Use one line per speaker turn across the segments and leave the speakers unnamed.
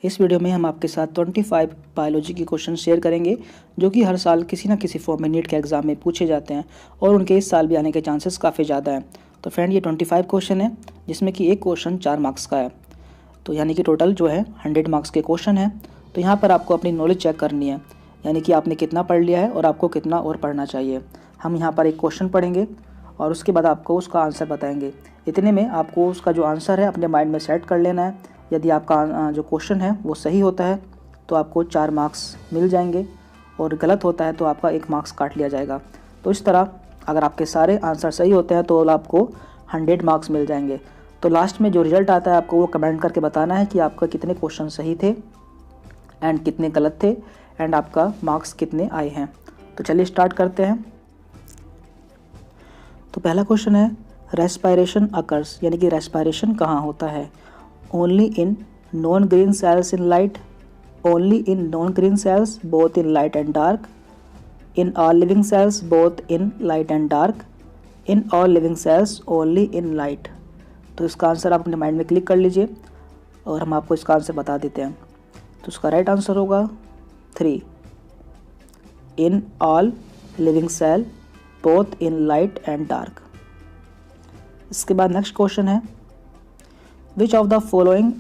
इस वीडियो में हम आपके साथ 25 बायोलॉजी के क्वेश्चन शेयर करेंगे जो कि हर साल किसी न किसी फॉर्म में नीट के एग्जाम में पूछे जाते हैं और उनके इस साल भी आने के चांसेस काफ़ी ज़्यादा हैं। तो फ्रेंड ये 25 क्वेश्चन है जिसमें कि एक क्वेश्चन 4 मार्क्स का है, तो यानी कि टोटल जो है 100 मार्क्स के क्वेश्चन है। तो यहाँ पर आपको अपनी नॉलेज चेक करनी है, यानी कि आपने कितना पढ़ लिया है और आपको कितना और पढ़ना चाहिए। हम यहाँ पर एक क्वेश्चन पढ़ेंगे और उसके बाद आपको उसका आंसर बताएंगे। इतने में आपको उसका जो आंसर है अपने माइंड में सेट कर लेना है। यदि आपका जो क्वेश्चन है वो सही होता है तो आपको 4 मार्क्स मिल जाएंगे और गलत होता है तो आपका 1 मार्क्स काट लिया जाएगा। तो इस तरह अगर आपके सारे आंसर सही होते हैं तो आपको 100 मार्क्स मिल जाएंगे। तो लास्ट में जो रिजल्ट आता है आपको वो कमेंट करके बताना है कि आपका कितने क्वेश्चन सही थे एंड कितने गलत थे एंड आपका मार्क्स कितने आए हैं। तो चलिए स्टार्ट करते हैं। तो पहला क्वेश्चन है रेस्पायरेशन अकर्स, यानी कि रेस्पायरेशन कहाँ होता है। Only in non green cells in light, only in non green cells both in light and dark, in all living cells both in light and dark, in all living cells only in light. तो इसका answer आप अपने mind में click कर लीजिए और हम आपको इसका आंसर बता देते हैं। तो इसका राइट आंसर होगा 3, in all living cell both in light and dark. इसके बाद नेक्स्ट क्वेश्चन है which of the following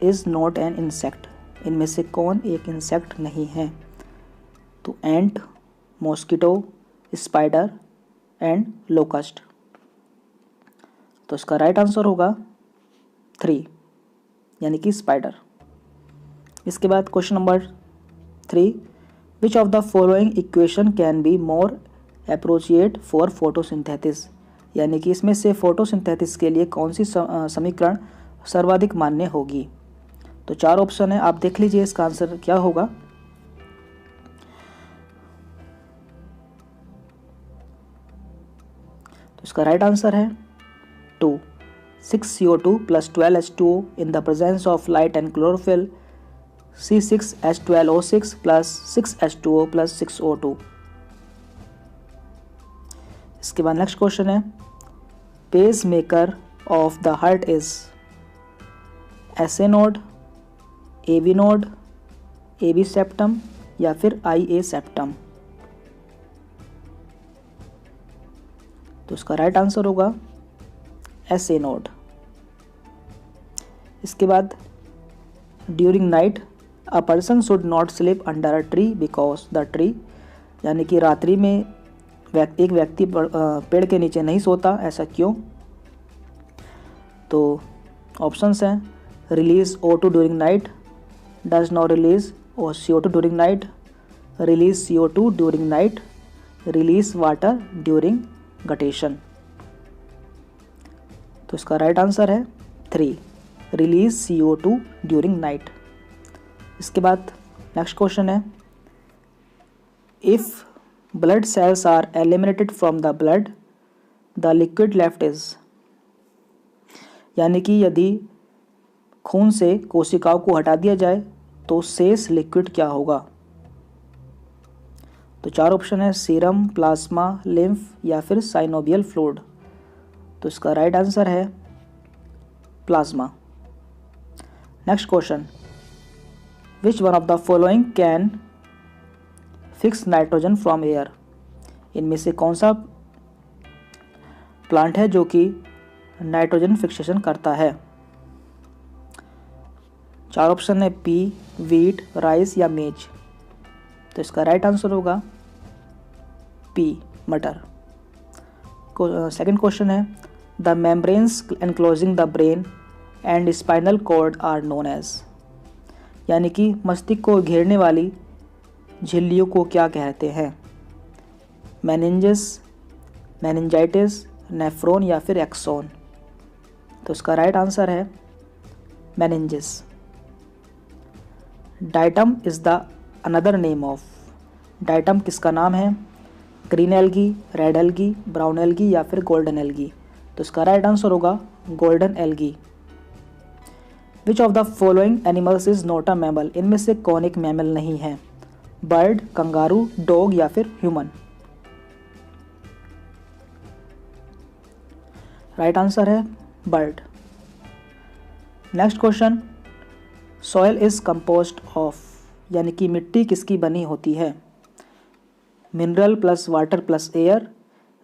is not an insect, इनमें से कौन एक इंसेक्ट नहीं है। तो ant, mosquito, spider and locust. तो इसका राइट आंसर होगा 3, यानी कि स्पाइडर। इसके बाद question number 3 which of the following equation can be more appropriate for photosynthesis, यानी कि इसमें से फोटोसिंथेसिस के लिए कौन सी समीकरण सर्वाधिक मान्य होगी। तो 4 ऑप्शन है, आप देख लीजिए इसका आंसर क्या होगा। तो इसका राइट आंसर है 2, 6CO2 + 12H2O in the presence of light and chlorophyll, C6H12O6 + 6H2O + 6O2। इसके बाद नेक्स्ट क्वेश्चन है pacemaker of the heart is SA node, AB node, AB septum या फिर IA सेप्टम। तो इसका राइट आंसर होगा SA node. इसके बाद during night a person should not sleep under a tree because the tree, यानी कि रात्रि में एक व्यक्ति पेड़ के नीचे नहीं सोता, ऐसा क्यों। तो ऑप्शंस हैं release O2 during night, does not release CO2 during night, release CO2 during night, release water during guttation. तो इसका राइट आंसर है 3, रिलीज CO2 ड्यूरिंग नाइट। इसके बाद नेक्स्ट क्वेश्चन है if blood cells are eliminated from the blood, the liquid left is, यानी कि यदि खून से कोशिकाओं को हटा दिया जाए तो शेष लिक्विड क्या होगा। तो 4 ऑप्शन है सीरम, प्लाज्मा, लिम्फ या फिर साइनोवियल फ्लूइड। तो इसका राइट आंसर है plasma. Next question which one of the following can fix nitrogen from air, इनमें से कौन सा प्लांट है जो कि नाइट्रोजन फिक्सेशन करता है। 4 ऑप्शन है पी, वीट, राइस या मेज। तो इसका राइट आंसर होगा पी, मटर। सेकंड क्वेश्चन है the membranes enclosing the brain and spinal cord are known as, यानी कि मस्तिष्क को घेरने वाली झिल्लियों को क्या कहते हैं। मेनिंजेस, मेनिंजाइटिस, नेफ्रॉन या फिर एक्सोन। तो इसका राइट आंसर है meninges. Diatom is the another name of, diatom किसका नाम है। Green algae, red algae, brown algae या फिर गोल्डन एल्गी। तो इसका राइट आंसर होगा golden algae. Which of the following animals is not a mammal, इनमें से कौन एक मैमल नहीं है। बर्ड, कंगारू, डॉग या फिर ह्यूमन। राइट आंसर है bird. Next question soil is compost of, यानी कि मिट्टी किसकी बनी होती है? Mineral plus water plus air,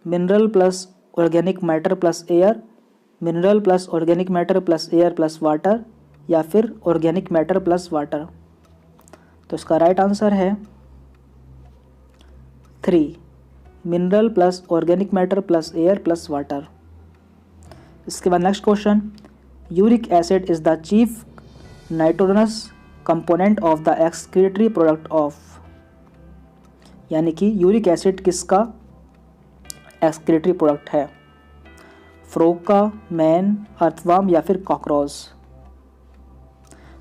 mineral plus organic matter plus air, mineral plus organic matter plus air plus water, या फिर ऑर्गेनिक मैटर प्लस वाटर। तो इसका राइट आंसर है 3, mineral plus organic matter plus air plus water. इसके बाद next question, uric acid is the chief nitrogenous component of the excretory product of, यानी कि uric acid किसका एक्सक्रीटरी प्रोडक्ट है? Frog का, मैन, अर्थवर्म या फिर कॉकरोच।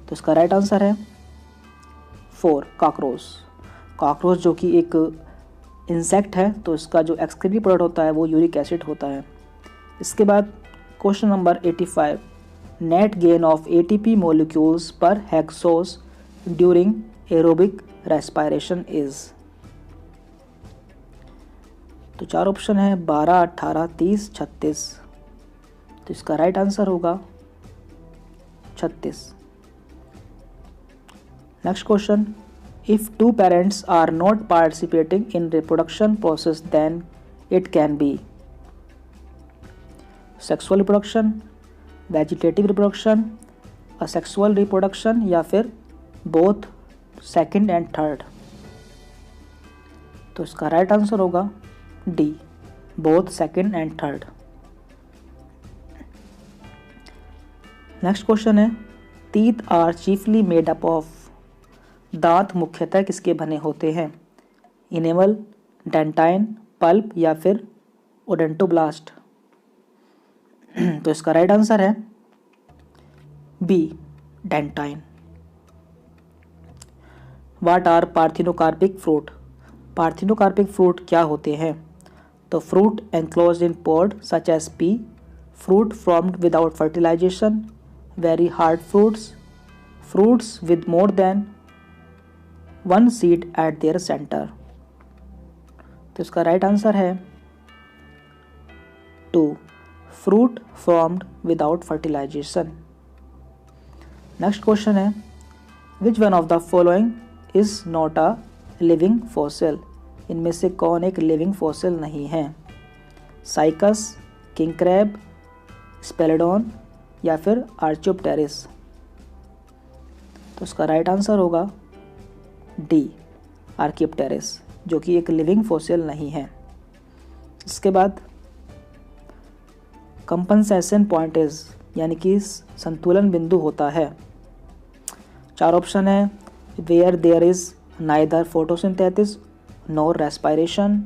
तो इसका राइट आंसर है 4, कॉकरोच। कॉकरोच जो कि एक इंसेक्ट है, तो इसका जो एक्सक्रीटरी प्रोडक्ट होता है वो यूरिक एसिड होता है। इसके बाद question number 85, net gain of ATP molecules per hexose during aerobic respiration is. तो 4 ऑप्शन है 12, 18, 30, 36। तो इसका राइट आंसर होगा 36। Next question, if 2 parents are not participating in reproduction process then it can be sexual reproduction, vegetative reproduction, asexual reproduction, या फिर both second and third. तो इसका right answer होगा D, both second and third. Next question है, teeth are chiefly made up of, दांत मुख्यतः किसके बने होते हैं? इनेमल, डेंटाइन, पल्प या फिर ओडेंटोब्लास्ट। तो इसका राइट आंसर है B, dentine. What are parthenocarpic fruit, parthenocarpic fruit क्या होते हैं? तो fruit enclosed in pod such as pea, fruit formed without fertilisation, very hard fruits, fruits with more than 1 seed at their centre. तो इसका right answer है 2, fruit formed without fertilisation. Next question है, which one of the following is not a living fossil, इनमें से कौन एक living fossil नहीं है? साइकस, किंग क्रैब, स्पेलेडोन या फिर आर्चियोप्टेरिस। तो इसका राइट आंसर होगा डी, आर्चियोप्टेरिस, जो कि एक लिविंग फॉसिल नहीं है। इसके बाद कंपनसेशन पॉइंट इज, यानी कि संतुलन बिंदु होता है। 4 ऑप्शन है, where there is neither photosynthesis nor respiration,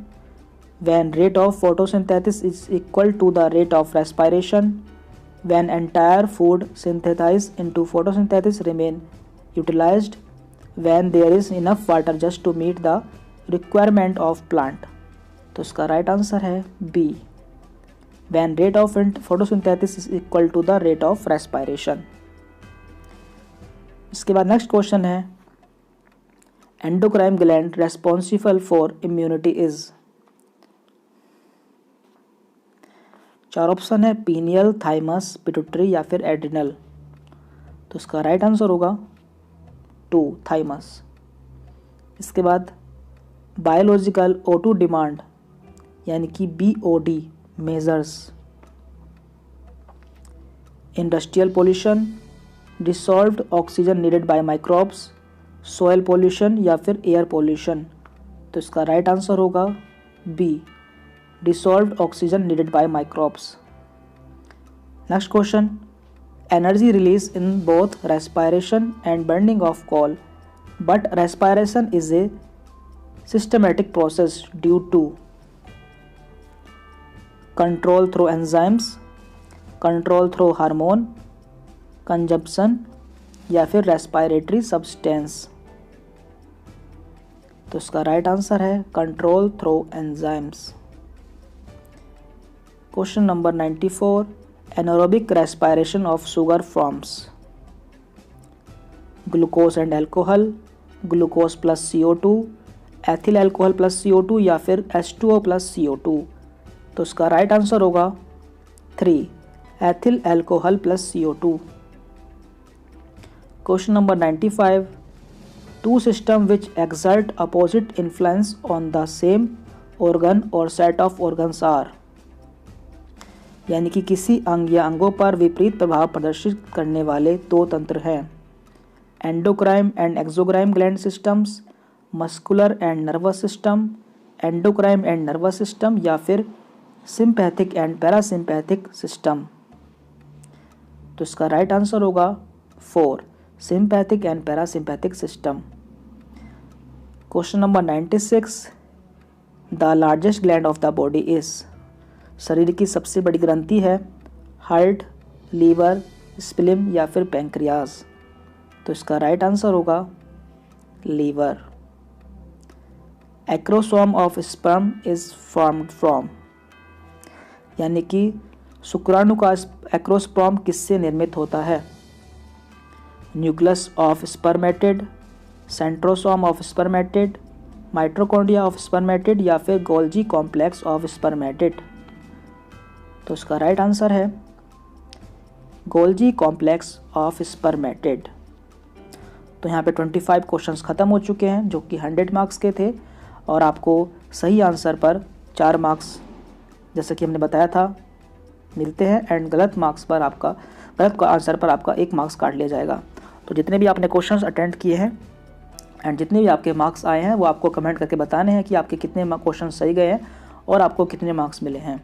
when rate of photosynthesis is equal to the rate of respiration, when entire food synthesized into photosynthesis remain utilized, when there is enough water just to meet the requirement of plant. तो इसका right answer है B, when rate of photosynthesis is equal to the rate of respiration। इसके बाद next question है, endocrine gland responsible for immunity is. 4 option है, pineal, thymus, pituitary या फिर adrenal. तो इसका राइट आंसर होगा 2, थाइमस। इसके बाद बायोलॉजिकल O2 डिमांड, यानी कि BOD measures industrial pollution, dissolved oxygen needed by microbes, soil pollution या फिर एयर पोल्यूशन। तो इसका राइट आंसर होगा B, dissolved oxygen needed by microbes. Next question, energy release in both respiration and burning of coal, but respiration is a systematic process due to control through enzymes, control through hormone, consumption या फिर respiratory substance. तो इसका right answer है control through enzymes. Question number 94, anaerobic respiration of sugar forms glucose and alcohol, glucose plus CO2, ethyl alcohol plus CO2 या फिर H2O plus CO2। तो इसका right answer होगा 3, ethyl alcohol plus CO2। Question number 95, two system which exert opposite influence on the same organ or set of organs are, यानी कि किसी अंग या अंगों पर विपरीत प्रभाव प्रदर्शित करने वाले दो तंत्र हैं। Endocrine and exocrine gland systems, muscular and nervous system, endocrine and nervous system, या फिर सिंपैथिक एंड पैरासिम्पैथिक सिस्टम। तो इसका राइट आंसर होगा 4, sympathetic and parasympathetic system. Question number 96, the largest gland of the body is, शरीर की सबसे बड़ी ग्रंथि है हार्ट, लीवर, स्प्लीन या फिर पैंक्रियाज। तो इसका राइट आंसर होगा liver. Acrosome of sperm is formed from, यानी कि शुक्राणु का एक्रोस्पर्म किससे निर्मित होता है? Nucleus of spermatid, centrosome of spermatid, mitochondria of spermatid या फिर गोल्जी कॉम्प्लेक्स ऑफ स्पर्मेटिड। तो इसका राइट आंसर है गोल्जी कॉम्प्लेक्स ऑफ स्पर्मेटिड। तो यहाँ पे 25 क्वेश्चंस ख़त्म हो चुके हैं जो कि 100 मार्क्स के थे, और आपको सही आंसर पर 4 मार्क्स जैसा कि हमने बताया था मिलते हैं, एंड गलत आंसर पर आपका 1 मार्क्स काट लिया जाएगा। तो जितने भी आपने क्वेश्चंस अटेंड किए हैं एंड जितने भी आपके मार्क्स आए हैं वो आपको कमेंट करके बताने हैं कि आपके कितने क्वेश्चन सही गए हैं और आपको कितने मार्क्स मिले हैं।